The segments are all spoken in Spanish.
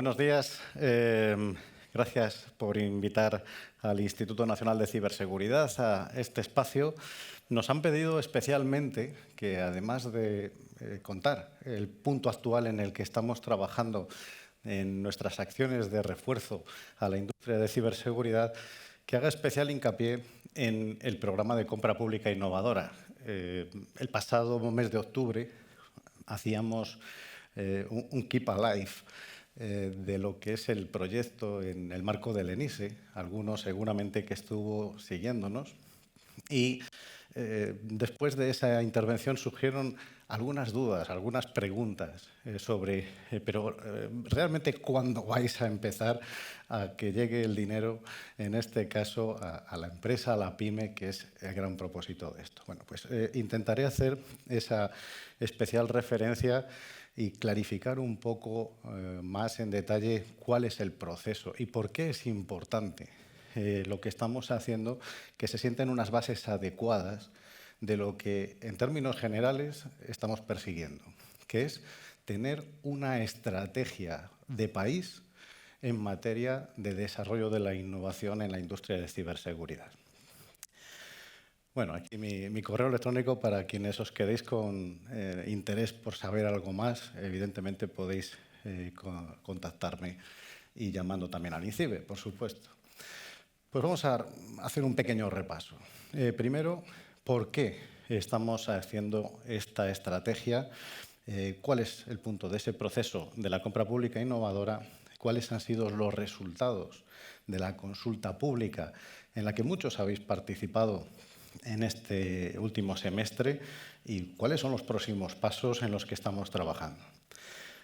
Buenos días. Gracias por invitar al Instituto Nacional de Ciberseguridad a este espacio. Nos han pedido especialmente que, además de contar el punto actual en el que estamos trabajando en nuestras acciones de refuerzo a la industria de ciberseguridad, que haga especial hincapié en el programa de compra pública innovadora. El pasado mes de octubre hacíamos un Keep Alive de lo que es el proyecto en el marco del ENISE, algunos seguramente que estuvo siguiéndonos. Y después de esa intervención surgieron algunas dudas, algunas preguntas sobre, pero realmente ¿cuándo vais a empezar a que llegue el dinero, en este caso a la empresa, a la pyme, que es el gran propósito de esto? Bueno, pues intentaré hacer esa especial referencia y clarificar un poco más en detalle cuál es el proceso y por qué es importante lo que estamos haciendo, que se sienten unas bases adecuadas de lo que en términos generales estamos persiguiendo, que es tener una estrategia de país en materia de desarrollo de la innovación en la industria de ciberseguridad. Bueno, aquí mi correo electrónico para quienes os quedéis con interés por saber algo más. Evidentemente podéis contactarme y llamando también al INCIBE, por supuesto. Pues vamos a hacer un pequeño repaso. Primero, ¿por qué estamos haciendo esta estrategia? ¿Cuál es el punto de ese proceso de la compra pública innovadora? ¿Cuáles han sido los resultados de la consulta pública en la que muchos habéis participado en este último semestre? ¿Y cuáles son los próximos pasos en los que estamos trabajando?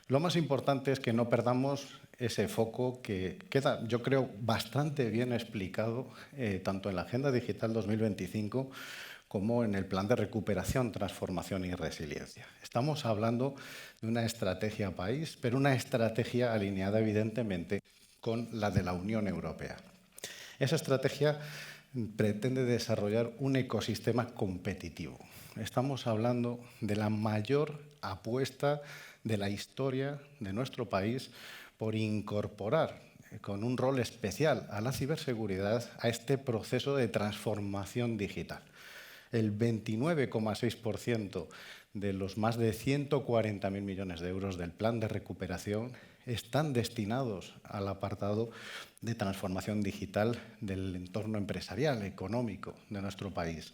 Lo más importante es que no perdamos ese foco que queda, yo creo, bastante bien explicado tanto en la Agenda Digital 2025 como en el Plan de Recuperación, Transformación y Resiliencia. Estamos hablando de una estrategia país, pero una estrategia alineada, evidentemente, con la de la Unión Europea. Esa estrategia pretende desarrollar un ecosistema competitivo. Estamos hablando de la mayor apuesta de la historia de nuestro país por incorporar con un rol especial a la ciberseguridad a este proceso de transformación digital. El 29,6% de los más de 140.000 millones de euros del plan de recuperación están destinados al apartado de transformación digital del entorno empresarial, económico de nuestro país.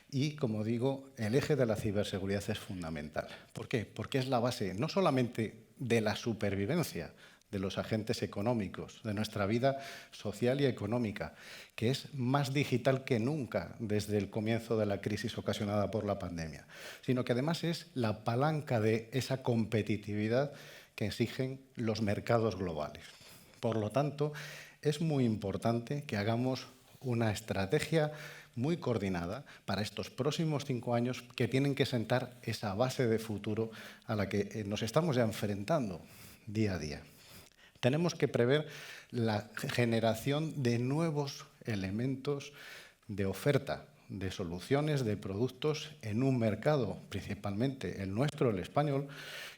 Y, como digo, el eje de la ciberseguridad es fundamental. ¿Por qué? Porque es la base no solamente de la supervivencia de los agentes económicos, de nuestra vida social y económica, que es más digital que nunca desde el comienzo de la crisis ocasionada por la pandemia, sino que además es la palanca de esa competitividad que exigen los mercados globales. Por lo tanto, es muy importante que hagamos una estrategia muy coordinada para estos próximos 5 años que tienen que sentar esa base de futuro a la que nos estamos ya enfrentando día a día. Tenemos que prever la generación de nuevos elementos de oferta, de soluciones, de productos en un mercado, principalmente el nuestro, el español,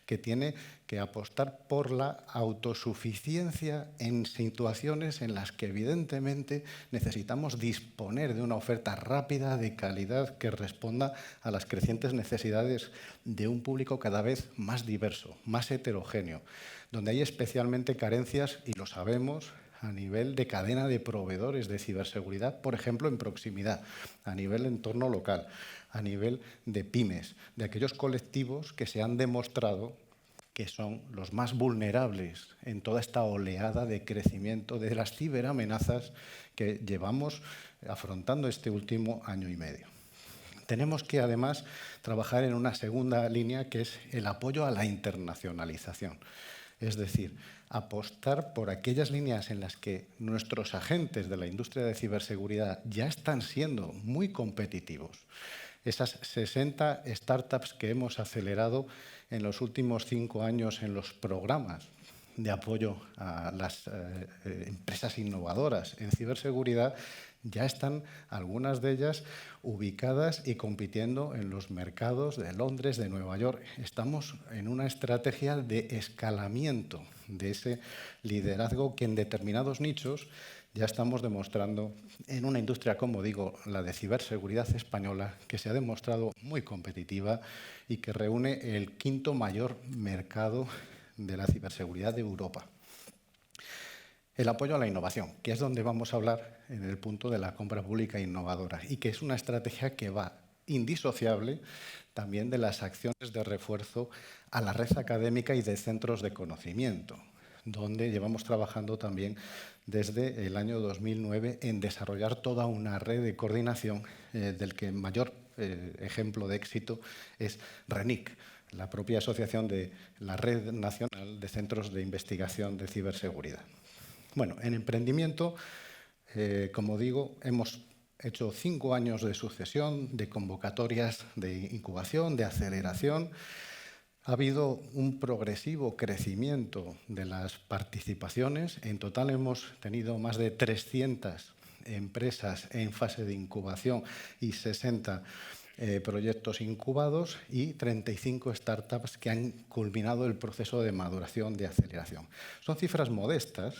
que tiene que apostar por la autosuficiencia en situaciones en las que evidentemente necesitamos disponer de una oferta rápida, de calidad, que responda a las crecientes necesidades de un público cada vez más diverso, más heterogéneo, donde hay especialmente carencias, y lo sabemos, a nivel de cadena de proveedores de ciberseguridad, por ejemplo, en proximidad, a nivel de entorno local, a nivel de pymes, de aquellos colectivos que se han demostrado que son los más vulnerables en toda esta oleada de crecimiento de las ciberamenazas que llevamos afrontando este último año y medio. Tenemos que, además, trabajar en una segunda línea, que es el apoyo a la internacionalización. Es decir, apostar por aquellas líneas en las que nuestros agentes de la industria de ciberseguridad ya están siendo muy competitivos. Esas 60 startups que hemos acelerado en los últimos 5 años en los programas de apoyo a las empresas innovadoras en ciberseguridad Ya están algunas de ellas ubicadas y compitiendo en los mercados de Londres, de Nueva York. Estamos en una estrategia de escalamiento de ese liderazgo que en determinados nichos ya estamos demostrando en una industria, como digo, la de ciberseguridad española, que se ha demostrado muy competitiva y que reúne el quinto mayor mercado de la ciberseguridad de Europa. El apoyo a la innovación, que es donde vamos a hablar en el punto de la compra pública innovadora y que es una estrategia que va indisociable también de las acciones de refuerzo a la red académica y de centros de conocimiento, donde llevamos trabajando también desde el año 2009 en desarrollar toda una red de coordinación del que mayor ejemplo de éxito es RENIC, la propia asociación de la Red Nacional de Centros de Investigación de Ciberseguridad. Bueno, en emprendimiento, como digo, hemos hecho 5 años de sucesión, de convocatorias de incubación, de aceleración. Ha habido un progresivo crecimiento de las participaciones. En total hemos tenido más de 300 empresas en fase de incubación y 60 proyectos incubados y 35 startups que han culminado el proceso de maduración de aceleración. Son cifras modestas,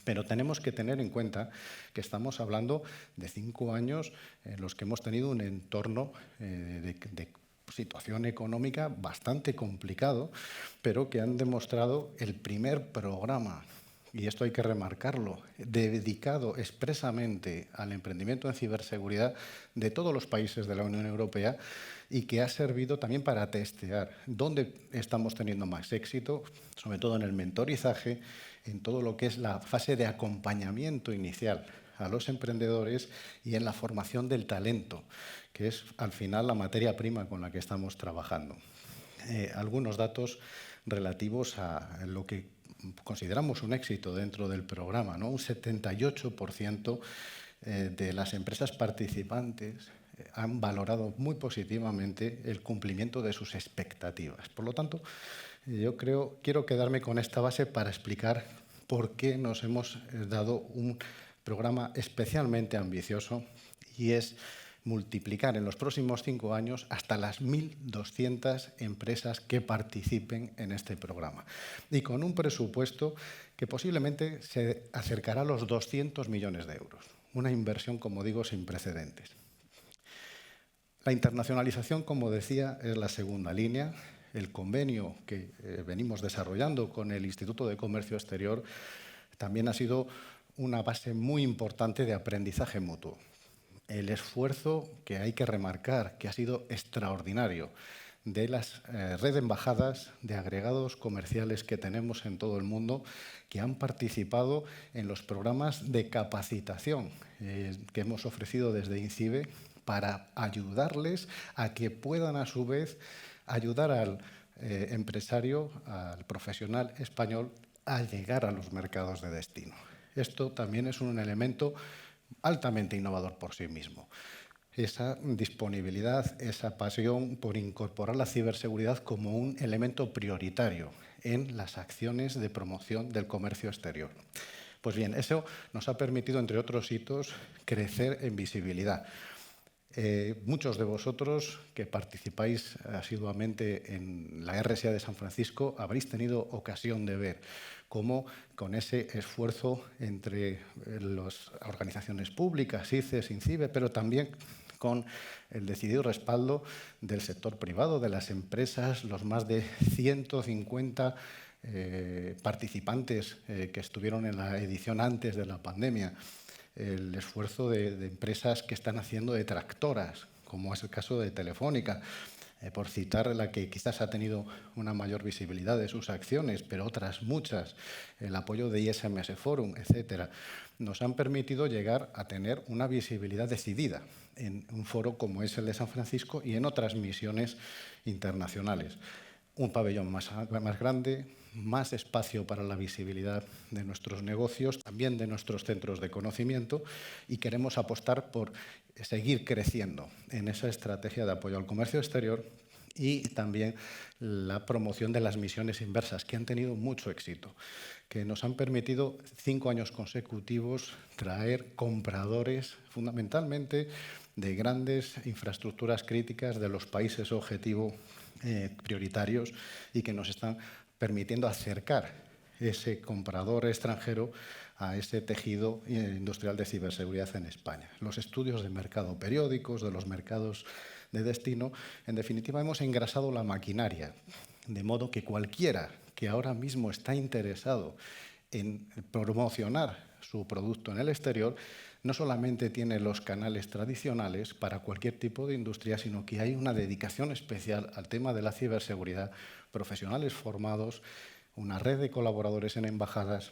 pero tenemos que tener en cuenta que estamos hablando de 5 años en los que hemos tenido un entorno de situación económica bastante complicado, pero que han demostrado el primer programa, y esto hay que remarcarlo, dedicado expresamente al emprendimiento en ciberseguridad de todos los países de la Unión Europea y que ha servido también para testear dónde estamos teniendo más éxito, sobre todo en el mentorizaje, en todo lo que es la fase de acompañamiento inicial a los emprendedores y en la formación del talento, que es al final la materia prima con la que estamos trabajando. Algunos datos relativos a lo que consideramos un éxito dentro del programa, ¿no? Un 78% de las empresas participantes han valorado muy positivamente el cumplimiento de sus expectativas. Por lo tanto, yo quiero quedarme con esta base para explicar por qué nos hemos dado un programa especialmente ambicioso, y es multiplicar en los próximos 5 años hasta las 1.200 empresas que participen en este programa. Y con un presupuesto que posiblemente se acercará a los 200 millones de euros. Una inversión, como digo, sin precedentes. La internacionalización, como decía, es la segunda línea. El convenio que venimos desarrollando con el Instituto de Comercio Exterior también ha sido una base muy importante de aprendizaje mutuo. El esfuerzo que hay que remarcar, que ha sido extraordinario, de las red de embajadas, de agregados comerciales que tenemos en todo el mundo, que han participado en los programas de capacitación que hemos ofrecido desde INCIBE para ayudarles a que puedan, a su vez, ayudar al empresario, al profesional español, a llegar a los mercados de destino. Esto también es un elemento altamente innovador por sí mismo. Esa disponibilidad, esa pasión por incorporar la ciberseguridad como un elemento prioritario en las acciones de promoción del comercio exterior. Pues bien, eso nos ha permitido, entre otros hitos, crecer en visibilidad. Muchos de vosotros que participáis asiduamente en la RSA de San Francisco habréis tenido ocasión de ver cómo con ese esfuerzo entre las organizaciones públicas, ICES, INCIBE, pero también con el decidido respaldo del sector privado, de las empresas, los más de 150 participantes que estuvieron en la edición antes de la pandemia, el esfuerzo de empresas que están haciendo de tractoras, como es el caso de Telefónica, por citar la que quizás ha tenido una mayor visibilidad de sus acciones, pero otras muchas, el apoyo de ISMS Forum, etcétera, nos han permitido llegar a tener una visibilidad decidida en un foro como es el de San Francisco y en otras misiones internacionales. Un pabellón más grande, más espacio para la visibilidad de nuestros negocios, también de nuestros centros de conocimiento, y queremos apostar por seguir creciendo en esa estrategia de apoyo al comercio exterior y también la promoción de las misiones inversas, que han tenido mucho éxito, que nos han permitido 5 años consecutivos traer compradores fundamentalmente de grandes infraestructuras críticas de los países objetivo prioritarios y que nos están permitiendo acercar ese comprador extranjero a ese tejido industrial de ciberseguridad en España. Los estudios de mercado periódicos, de los mercados de destino, en definitiva hemos engrasado la maquinaria, de modo que cualquiera que ahora mismo está interesado en promocionar su producto en el exterior, no solamente tiene los canales tradicionales para cualquier tipo de industria, sino que hay una dedicación especial al tema de la ciberseguridad, profesionales formados, una red de colaboradores en embajadas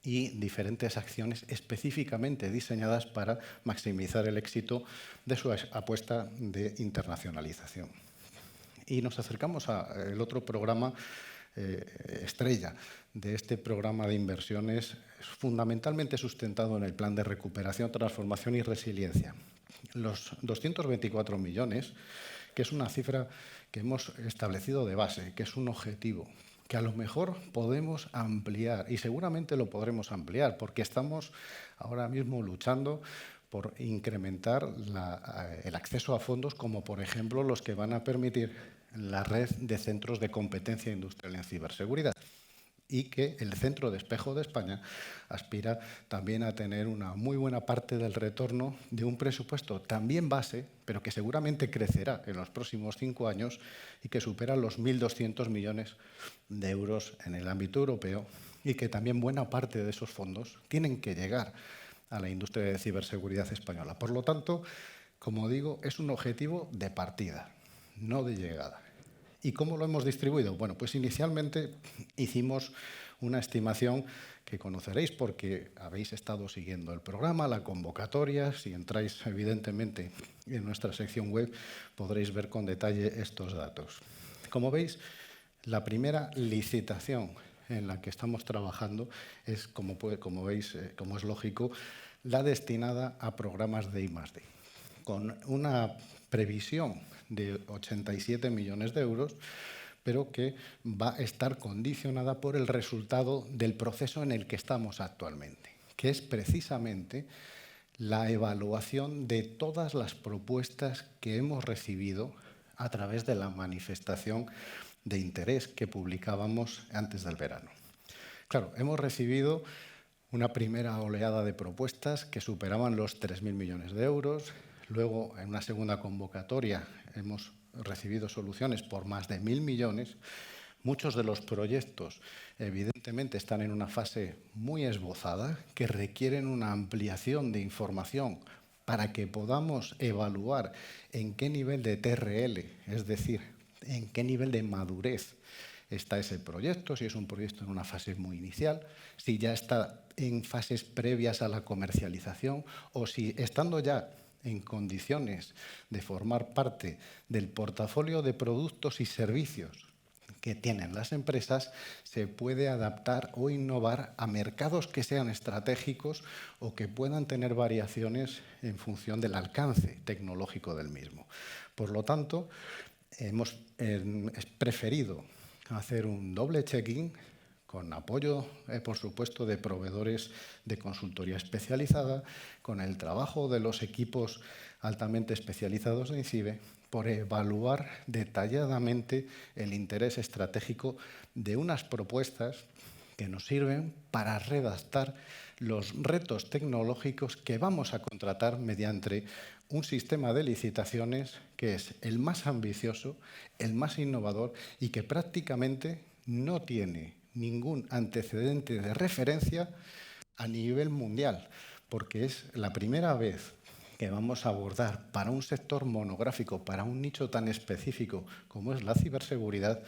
y diferentes acciones específicamente diseñadas para maximizar el éxito de su apuesta de internacionalización. Y nos acercamos al otro programa estrella de este programa de inversiones, fundamentalmente sustentado en el Plan de Recuperación, Transformación y Resiliencia. Los 224 millones, que es una cifra que hemos establecido de base, que es un objetivo, que a lo mejor podemos ampliar y seguramente lo podremos ampliar porque estamos ahora mismo luchando por incrementar el acceso a fondos como, por ejemplo, los que van a permitir la red de centros de competencia industrial en ciberseguridad y que el Centro de Espejo de España aspira también a tener una muy buena parte del retorno de un presupuesto también base, pero que seguramente crecerá en los próximos 5 años y que supera los 1.200 millones de euros en el ámbito europeo y que también buena parte de esos fondos tienen que llegar a la industria de ciberseguridad española. Por lo tanto, como digo, es un objetivo de partida, no de llegada. ¿Y cómo lo hemos distribuido? Bueno, pues inicialmente hicimos una estimación que conoceréis porque habéis estado siguiendo el programa, la convocatoria. Si entráis, evidentemente, en nuestra sección web, podréis ver con detalle estos datos. Como veis, la primera licitación en la que estamos trabajando es, como veis, como es lógico, la destinada a programas de I+D, con una previsión de 87 millones de euros, pero que va a estar condicionada por el resultado del proceso en el que estamos actualmente, que es precisamente la evaluación de todas las propuestas que hemos recibido a través de la manifestación de interés que publicábamos antes del verano. Claro, hemos recibido una primera oleada de propuestas que superaban los 3.000 millones de euros. Luego, en una segunda convocatoria, hemos recibido soluciones por más de 1.000 millones. Muchos de los proyectos, evidentemente, están en una fase muy esbozada, que requieren una ampliación de información para que podamos evaluar en qué nivel de TRL, es decir, en qué nivel de madurez está ese proyecto, si es un proyecto en una fase muy inicial, si ya está en fases previas a la comercialización o si, estando ya en condiciones de formar parte del portafolio de productos y servicios que tienen las empresas, se puede adaptar o innovar a mercados que sean estratégicos o que puedan tener variaciones en función del alcance tecnológico del mismo. Por lo tanto, hemos preferido hacer un doble check-in con apoyo, por supuesto, de proveedores de consultoría especializada, con el trabajo de los equipos altamente especializados de INCIBE, por evaluar detalladamente el interés estratégico de unas propuestas que nos sirven para redactar los retos tecnológicos que vamos a contratar mediante un sistema de licitaciones que es el más ambicioso, el más innovador y que prácticamente no tiene ningún antecedente de referencia a nivel mundial, porque es la primera vez que vamos a abordar para un sector monográfico, para un nicho tan específico como es la ciberseguridad,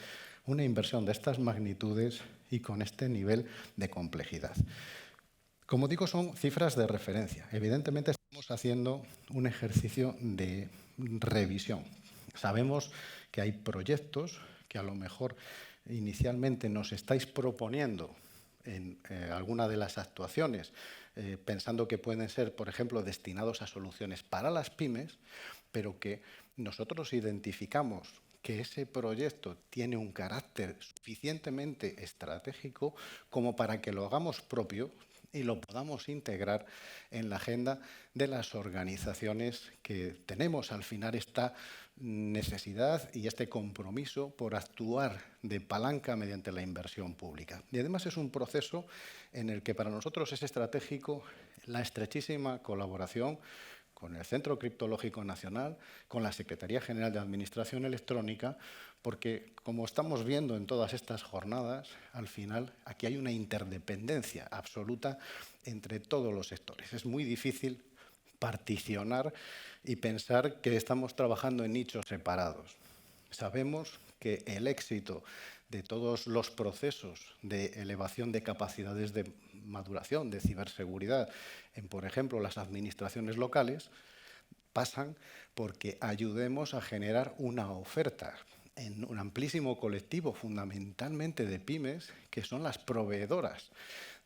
una inversión de estas magnitudes y con este nivel de complejidad. Como digo, son cifras de referencia. Evidentemente estamos haciendo un ejercicio de revisión. Sabemos que hay proyectos que a lo mejor inicialmente nos estáis proponiendo en alguna de las actuaciones, pensando que pueden ser, por ejemplo, destinados a soluciones para las pymes, pero que nosotros identificamos que ese proyecto tiene un carácter suficientemente estratégico como para que lo hagamos propio y lo podamos integrar en la agenda de las organizaciones que tenemos al final esta necesidad y este compromiso por actuar de palanca mediante la inversión pública. Y además es un proceso en el que para nosotros es estratégico la estrechísima colaboración con el Centro Criptológico Nacional, con la Secretaría General de Administración Electrónica, porque, como estamos viendo en todas estas jornadas, al final aquí hay una interdependencia absoluta entre todos los sectores. Es muy difícil particionar y pensar que estamos trabajando en nichos separados. Sabemos que el éxito de todos los procesos de elevación de capacidades de maduración, de ciberseguridad, en, por ejemplo, las administraciones locales, pasan porque ayudemos a generar una oferta en un amplísimo colectivo, fundamentalmente de pymes, que son las proveedoras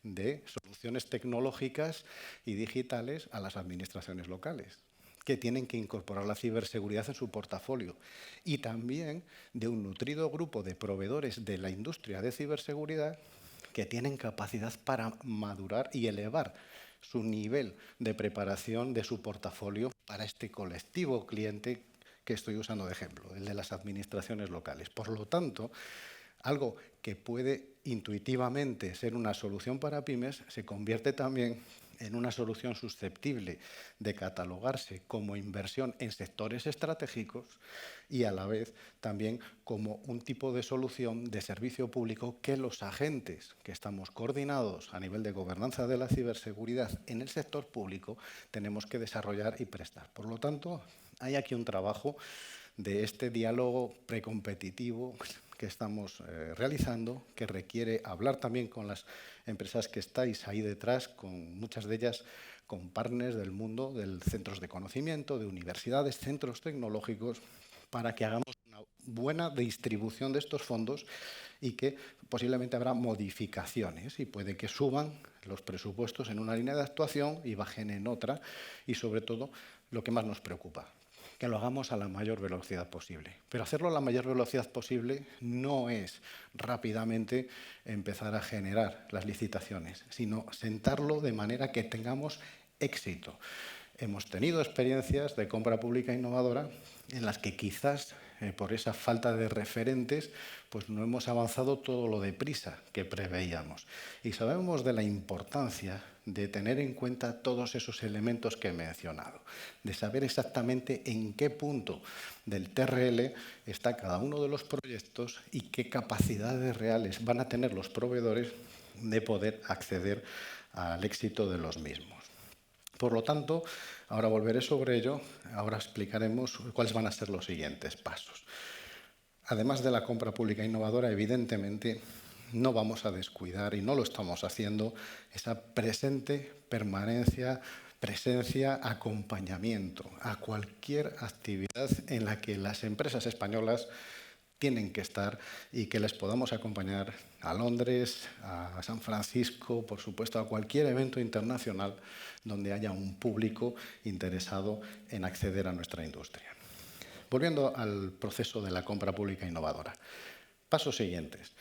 de soluciones tecnológicas y digitales a las administraciones locales, que tienen que incorporar la ciberseguridad en su portafolio, y también de un nutrido grupo de proveedores de la industria de ciberseguridad que tienen capacidad para madurar y elevar su nivel de preparación de su portafolio para este colectivo cliente que estoy usando de ejemplo, el de las administraciones locales. Por lo tanto, algo que puede intuitivamente ser una solución para pymes se convierte también en una solución susceptible de catalogarse como inversión en sectores estratégicos y a la vez también como un tipo de solución de servicio público que los agentes que estamos coordinados a nivel de gobernanza de la ciberseguridad en el sector público tenemos que desarrollar y prestar. Por lo tanto, hay aquí un trabajo de este diálogo precompetitivo que estamos realizando, que requiere hablar también con las empresas que estáis ahí detrás, con muchas de ellas con partners del mundo, de centros de conocimiento, de universidades, centros tecnológicos, para que hagamos una buena distribución de estos fondos y que posiblemente habrá modificaciones y puede que suban los presupuestos en una línea de actuación y bajen en otra, y sobre todo lo que más nos preocupa, que lo hagamos a la mayor velocidad posible. Pero hacerlo a la mayor velocidad posible no es rápidamente empezar a generar las licitaciones, sino sentarlo de manera que tengamos éxito. Hemos tenido experiencias de compra pública innovadora en las que quizás por esa falta de referentes pues no hemos avanzado todo lo deprisa que preveíamos. Y sabemos de la importancia de tener en cuenta todos esos elementos que he mencionado, de saber exactamente en qué punto del TRL está cada uno de los proyectos y qué capacidades reales van a tener los proveedores de poder acceder al éxito de los mismos. Por lo tanto, ahora volveré sobre ello, ahora explicaremos cuáles van a ser los siguientes pasos. Además de la compra pública innovadora, evidentemente, no vamos a descuidar, y no lo estamos haciendo, esa permanencia, presencia, acompañamiento a cualquier actividad en la que las empresas españolas tienen que estar y que les podamos acompañar a Londres, a San Francisco, por supuesto, a cualquier evento internacional donde haya un público interesado en acceder a nuestra industria. Volviendo al proceso de la compra pública innovadora. Pasos siguientes.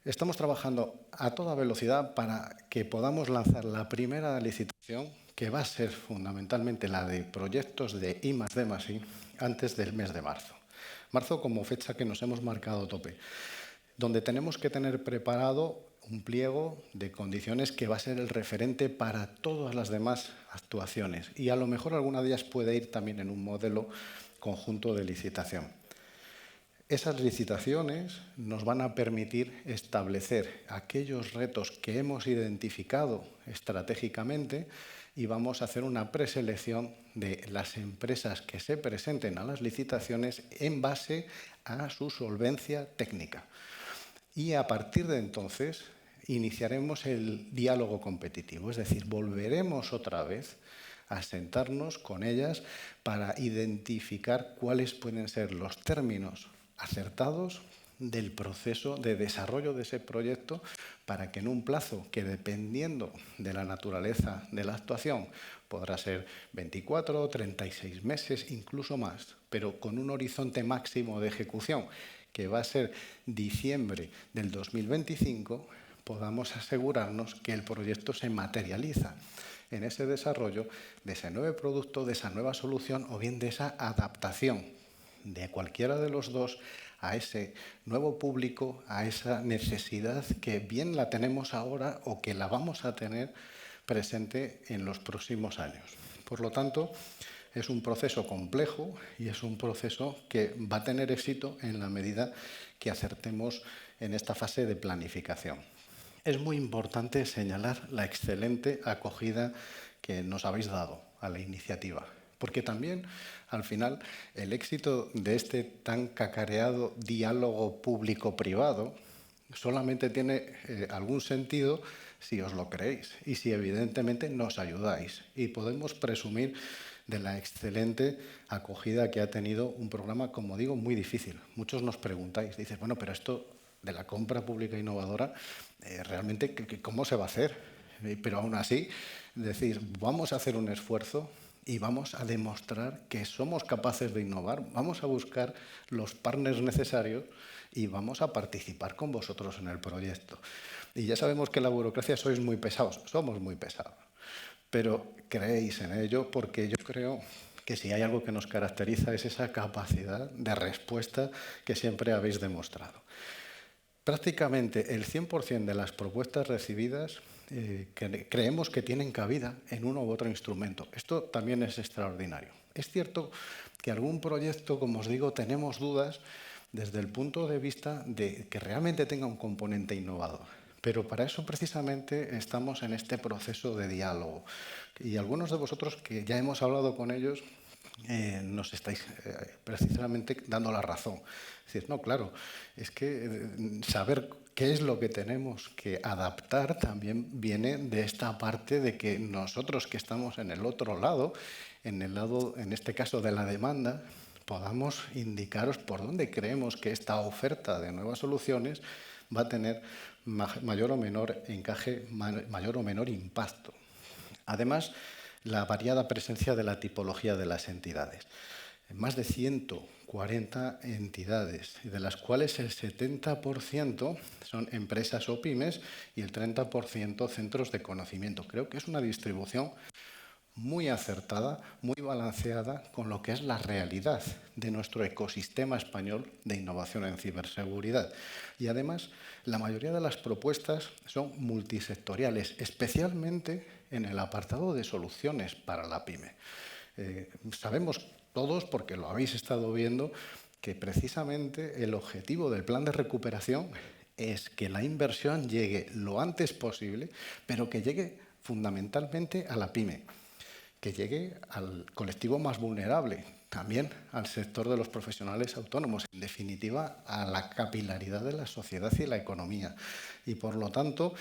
Estamos trabajando a toda velocidad para que podamos lanzar la primera licitación, que va a ser fundamentalmente la de proyectos de I+D+I, antes del mes de marzo. Marzo como fecha que nos hemos marcado tope, donde tenemos que tener preparado un pliego de condiciones que va a ser el referente para todas las demás actuaciones, y a lo mejor alguna de ellas puede ir también en un modelo conjunto de licitación. Esas licitaciones nos van a permitir establecer aquellos retos que hemos identificado estratégicamente y vamos a hacer una preselección de las empresas que se presenten a las licitaciones en base a su solvencia técnica. Y a partir de entonces iniciaremos el diálogo competitivo, es decir, volveremos otra vez a sentarnos con ellas para identificar cuáles pueden ser los términos acertados del proceso de desarrollo de ese proyecto, para que en un plazo que, dependiendo de la naturaleza de la actuación, Podrá ser 24, 36 meses, incluso más, pero con un horizonte máximo de ejecución, que va a ser diciembre del 2025, podamos asegurarnos que el proyecto se materializa en ese desarrollo de ese nuevo producto, de esa nueva solución o bien de esa adaptación de cualquiera de los dos a ese nuevo público, a esa necesidad que bien la tenemos ahora o que la vamos a tener presente en los próximos años. Por lo tanto, es un proceso complejo y es un proceso que va a tener éxito en la medida que acertemos en esta fase de planificación. Es muy importante señalar la excelente acogida que nos habéis dado a la iniciativa, porque también, al final, el éxito de este tan cacareado diálogo público-privado solamente tiene algún sentido si os lo creéis y si evidentemente nos ayudáis. Y podemos presumir de la excelente acogida que ha tenido un programa, como digo, muy difícil. Muchos nos preguntáis, dices, bueno, pero esto de la compra pública innovadora, realmente, ¿cómo se va a hacer? Pero aún así, decir, vamos a hacer un esfuerzo y vamos a demostrar que somos capaces de innovar, vamos a buscar los partners necesarios y vamos a participar con vosotros en el proyecto. Y ya sabemos que la burocracia sois muy pesados, somos muy pesados, pero creéis en ello porque yo creo que si hay algo que nos caracteriza es esa capacidad de respuesta que siempre habéis demostrado. Prácticamente el 100% de las propuestas recibidas creemos que tienen cabida en uno u otro instrumento. Esto también es extraordinario. Es cierto que algún proyecto, como os digo, tenemos dudas desde el punto de vista de que realmente tenga un componente innovador. Pero para eso precisamente estamos en este proceso de diálogo. Y algunos de vosotros que ya hemos hablado con ellos nos estáis precisamente dando la razón. Es decir, no, claro, es que saber qué es lo que tenemos que adaptar también viene de esta parte de que nosotros que estamos en el otro lado, en el lado, en este caso, de la demanda, podamos indicaros por dónde creemos que esta oferta de nuevas soluciones va a tener mayor o menor encaje, mayor o menor impacto. Además, la variada presencia de la tipología de las entidades. Más de 140 entidades, de las cuales el 70% son empresas o pymes y el 30% centros de conocimiento. Creo que es una distribución muy acertada, muy balanceada con lo que es la realidad de nuestro ecosistema español de innovación en ciberseguridad. Y además, la mayoría de las propuestas son multisectoriales, especialmente en el apartado de soluciones para la pyme. Sabemos todos, porque lo habéis estado viendo, que precisamente el objetivo del plan de recuperación es que la inversión llegue lo antes posible, pero que llegue fundamentalmente a la pyme, que llegue al colectivo más vulnerable, también al sector de los profesionales autónomos, en definitiva, a la capilaridad de la sociedad y la economía. Y por lo tanto,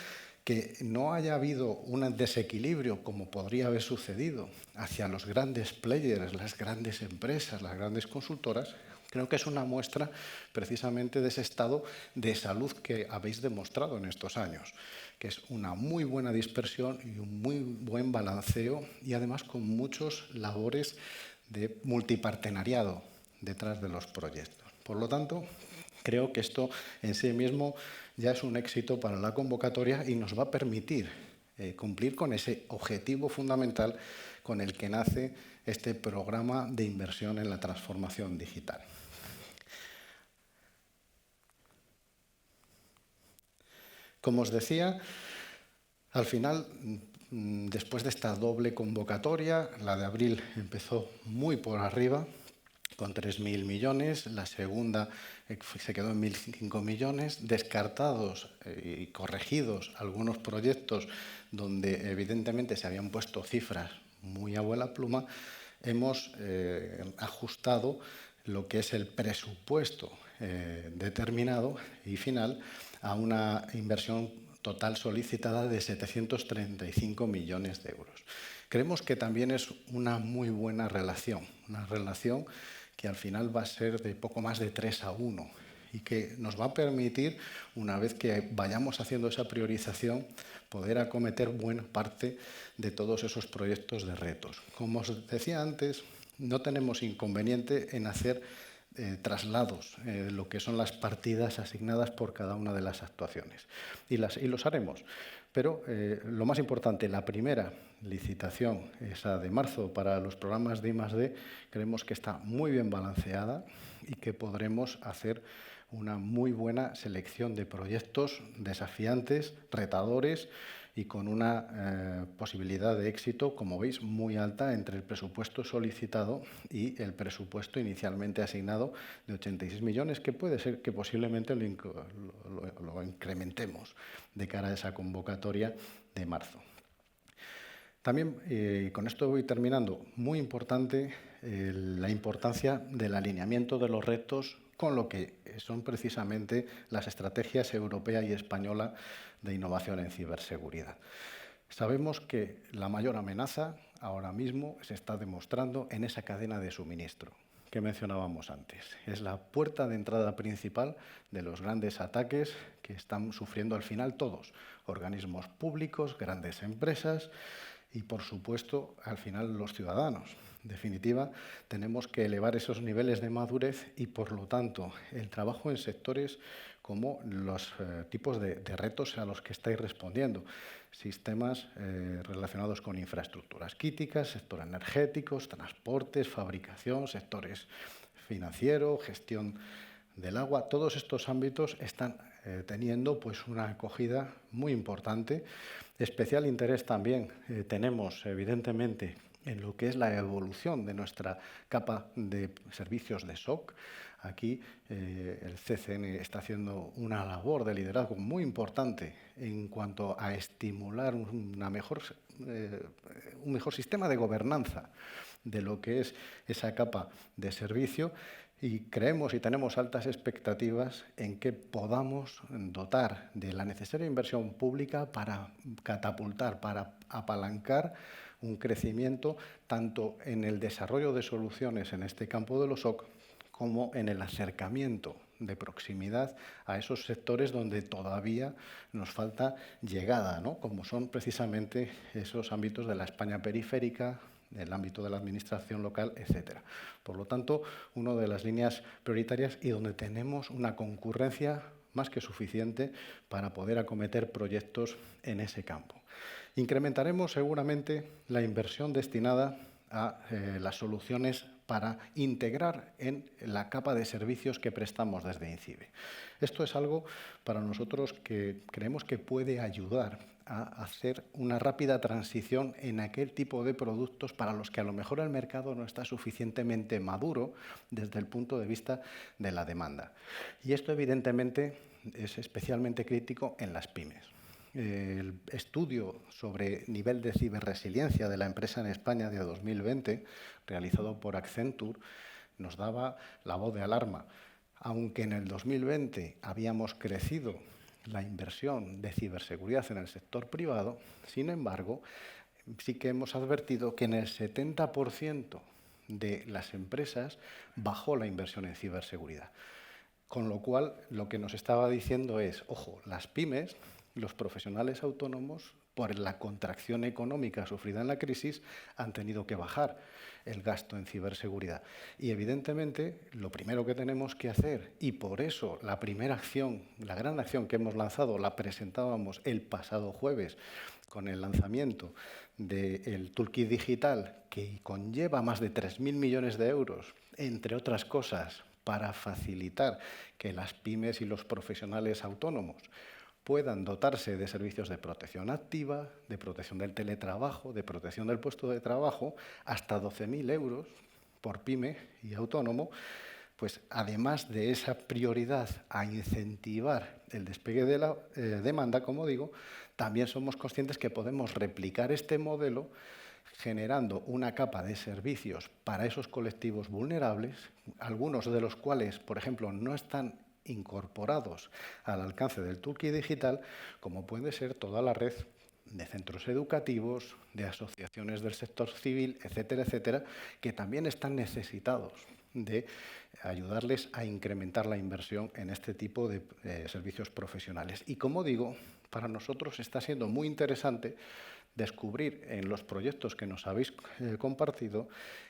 que no haya habido un desequilibrio, como podría haber sucedido, hacia los grandes players, las grandes empresas, las grandes consultoras, creo que es una muestra precisamente de ese estado de salud que habéis demostrado en estos años, que es una muy buena dispersión y un muy buen balanceo y además con muchos labores de multipartenariado detrás de los proyectos. Por lo tanto, creo que esto en sí mismo ya es un éxito para la convocatoria y nos va a permitir cumplir con ese objetivo fundamental con el que nace este programa de inversión en la transformación digital. Como os decía, al final, después de esta doble convocatoria, la de abril empezó muy por arriba, con 3.000 millones, la segunda se quedó en 1.005 millones, descartados y corregidos algunos proyectos donde evidentemente se habían puesto cifras muy a vuela pluma, hemos ajustado lo que es el presupuesto determinado y final a una inversión total solicitada de 735 millones de euros. Creemos que también es una muy buena relación, una relación que al final va a ser de poco más de 3-1 y que nos va a permitir, una vez que vayamos haciendo esa priorización, poder acometer buena parte de todos esos proyectos de retos. Como os decía antes, no tenemos inconveniente en hacer traslados, lo que son las partidas asignadas por cada una de las actuaciones. Y los haremos. Pero lo más importante, la primera licitación, esa de marzo para los programas de I+D, creemos que está muy bien balanceada y que podremos hacer una muy buena selección de proyectos desafiantes, retadores y con una posibilidad de éxito, como veis, muy alta entre el presupuesto solicitado y el presupuesto inicialmente asignado de 86 millones, que puede ser que posiblemente lo incrementemos de cara a esa convocatoria de marzo. También, y con esto voy terminando, muy importante la importancia del alineamiento de los retos con lo que son precisamente las estrategias europea y española de innovación en ciberseguridad. Sabemos que la mayor amenaza ahora mismo se está demostrando en esa cadena de suministro que mencionábamos antes. Es la puerta de entrada principal de los grandes ataques que están sufriendo al final todos, organismos públicos, grandes empresas y, por supuesto, al final los ciudadanos. En definitiva, tenemos que elevar esos niveles de madurez y, por lo tanto, el trabajo en sectores como los tipos de retos a los que estáis respondiendo. Sistemas relacionados con infraestructuras críticas, sector energéticos, transportes, fabricación, sectores financiero, gestión del agua. Todos estos ámbitos están teniendo pues, una acogida muy importante. Especial interés también tenemos, evidentemente, en lo que es la evolución de nuestra capa de servicios de SOC. Aquí el CCN está haciendo una labor de liderazgo muy importante en cuanto a estimular un mejor sistema de gobernanza de lo que es esa capa de servicio. Y creemos y tenemos altas expectativas en que podamos dotar de la necesaria inversión pública para catapultar, para apalancar un crecimiento tanto en el desarrollo de soluciones en este campo de los SOC como en el acercamiento de proximidad a esos sectores donde todavía nos falta llegada, ¿no? Como son precisamente esos ámbitos de la España periférica, el ámbito de la administración local, etcétera. Por lo tanto, una de las líneas prioritarias y donde tenemos una concurrencia más que suficiente para poder acometer proyectos en ese campo. Incrementaremos seguramente la inversión destinada a las soluciones para integrar en la capa de servicios que prestamos desde INCIBE. Esto es algo para nosotros que creemos que puede ayudar a hacer una rápida transición en aquel tipo de productos para los que a lo mejor el mercado no está suficientemente maduro desde el punto de vista de la demanda. Y esto evidentemente es especialmente crítico en las pymes. El estudio sobre nivel de ciberresiliencia de la empresa en España de 2020, realizado por Accenture, nos daba la voz de alarma. Aunque en el 2020 habíamos crecido la inversión de ciberseguridad en el sector privado, sin embargo, sí que hemos advertido que en el 70% de las empresas bajó la inversión en ciberseguridad. Con lo cual, lo que nos estaba diciendo es, ojo, las pymes, los profesionales autónomos, por la contracción económica sufrida en la crisis, han tenido que bajar el gasto en ciberseguridad. Y evidentemente, lo primero que tenemos que hacer, y por eso la primera acción, la gran acción que hemos lanzado, la presentábamos el pasado jueves con el lanzamiento del Toolkit Digital, que conlleva más de 3.000 millones de euros, entre otras cosas, para facilitar que las pymes y los profesionales autónomos puedan dotarse de servicios de protección activa, de protección del teletrabajo, de protección del puesto de trabajo, hasta 12.000 euros por pyme y autónomo, pues además de esa prioridad a incentivar el despegue de la demanda, como digo, también somos conscientes que podemos replicar este modelo generando una capa de servicios para esos colectivos vulnerables, algunos de los cuales, por ejemplo, no están incorporados al alcance del Toolkit Digital, como puede ser toda la red de centros educativos, de asociaciones del sector civil, etcétera, etcétera, que también están necesitados de ayudarles a incrementar la inversión en este tipo de servicios profesionales. Y como digo, para nosotros está siendo muy interesante descubrir en los proyectos que nos habéis compartido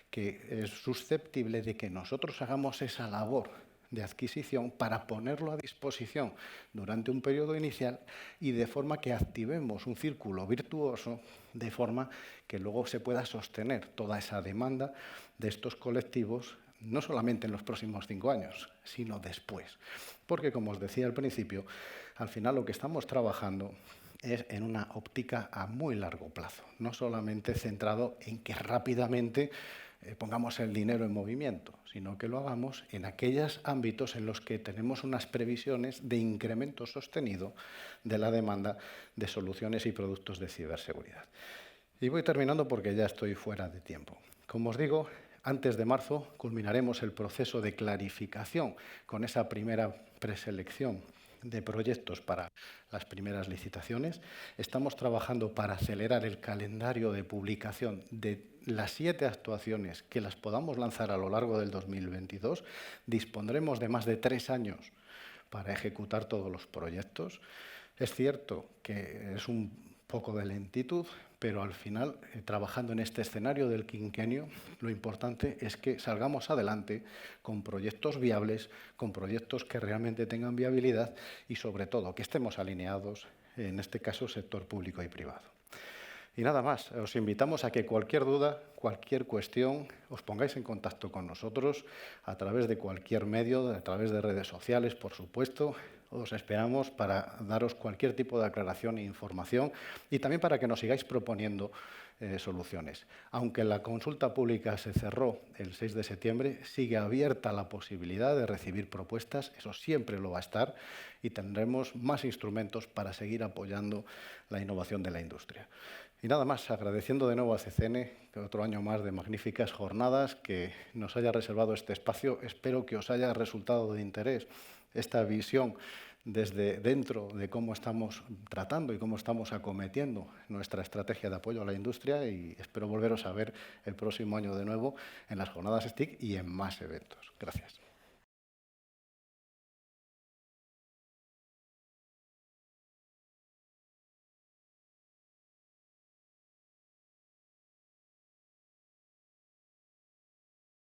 que es susceptible de que nosotros hagamos esa labor de adquisición para ponerlo a disposición durante un periodo inicial y de forma que activemos un círculo virtuoso de forma que luego se pueda sostener toda esa demanda de estos colectivos, no solamente en los próximos 5 años, sino después. Porque, como os decía al principio, al final lo que estamos trabajando es en una óptica a muy largo plazo, no solamente centrado en que rápidamente pongamos el dinero en movimiento, sino que lo hagamos en aquellos ámbitos en los que tenemos unas previsiones de incremento sostenido de la demanda de soluciones y productos de ciberseguridad. Y voy terminando porque ya estoy fuera de tiempo. Como os digo, antes de marzo culminaremos el proceso de clarificación con esa primera preselección de proyectos para las primeras licitaciones. Estamos trabajando para acelerar el calendario de publicación de las 7 actuaciones que las podamos lanzar a lo largo del 2022. Dispondremos de más de 3 años para ejecutar todos los proyectos. Es cierto que es un poco de lentitud, pero al final, trabajando en este escenario del quinquenio, lo importante es que salgamos adelante con proyectos viables, con proyectos que realmente tengan viabilidad y, sobre todo, que estemos alineados, en este caso, sector público y privado. Y nada más, os invitamos a que cualquier duda, cualquier cuestión, os pongáis en contacto con nosotros a través de cualquier medio, a través de redes sociales, por supuesto. Os esperamos para daros cualquier tipo de aclaración e información y también para que nos sigáis proponiendo soluciones. Aunque la consulta pública se cerró el 6 de septiembre, sigue abierta la posibilidad de recibir propuestas, eso siempre lo va a estar, y tendremos más instrumentos para seguir apoyando la innovación de la industria. Y nada más, agradeciendo de nuevo a CCN que otro año más de magníficas jornadas, que nos haya reservado este espacio. Espero que os haya resultado de interés esta visión desde dentro de cómo estamos tratando y cómo estamos acometiendo nuestra estrategia de apoyo a la industria, y espero volveros a ver el próximo año de nuevo en las jornadas STIC y en más eventos. Gracias.